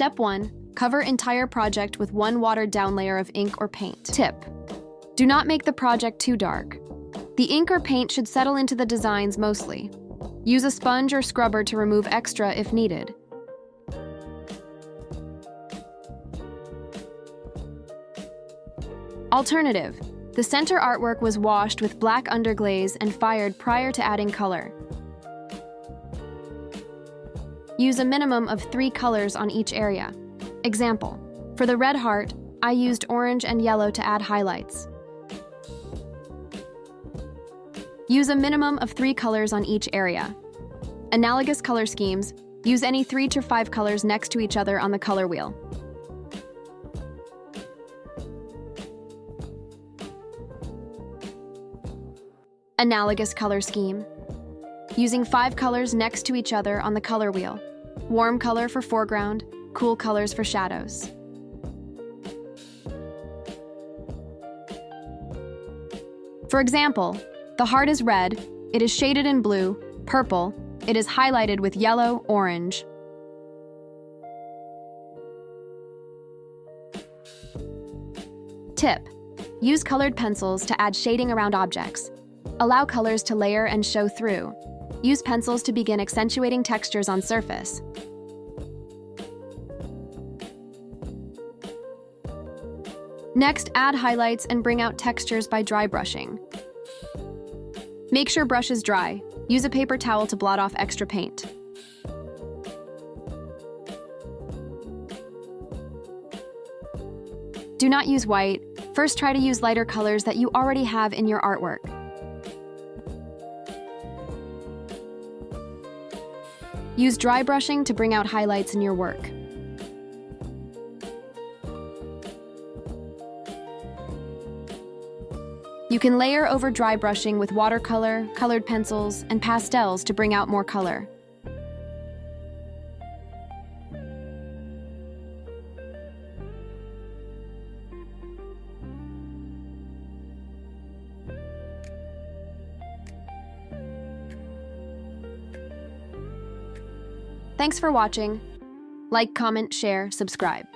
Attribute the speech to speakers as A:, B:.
A: Step 1. Cover entire project with one watered-down layer of ink or paint. Tip: do not make the project too dark. The ink or paint should settle into the designs mostly. Use a sponge or scrubber to remove extra if needed. Alternative: the center artwork was washed with black underglaze and fired prior to adding color. Use a minimum of 3 colors on each area. Example: for the red heart, I used orange and yellow to add highlights. Use a minimum of 3 colors on each area. Analogous color schemes: use any 3 to 5 colors next to each other on the color wheel. Analogous color scheme: using 5 colors next to each other on the color wheel. Warm color for foreground, cool colors for shadows. For example, the heart is red, it is shaded in blue, purple, it is highlighted with yellow, orange. Tip: use colored pencils to add shading around objects. Allow colors to layer and show through. Use pencils to begin accentuating textures on surface. Next, add highlights and bring out textures by dry brushing. Make sure brush is dry. Use a paper towel to blot off extra paint. Do not use white. First, try to use lighter colors that you already have in your artwork. Use dry brushing to bring out highlights in your work. You can layer over dry brushing with watercolor, colored pencils, and pastels to bring out more color. Thanks for watching. Like, comment, share, subscribe.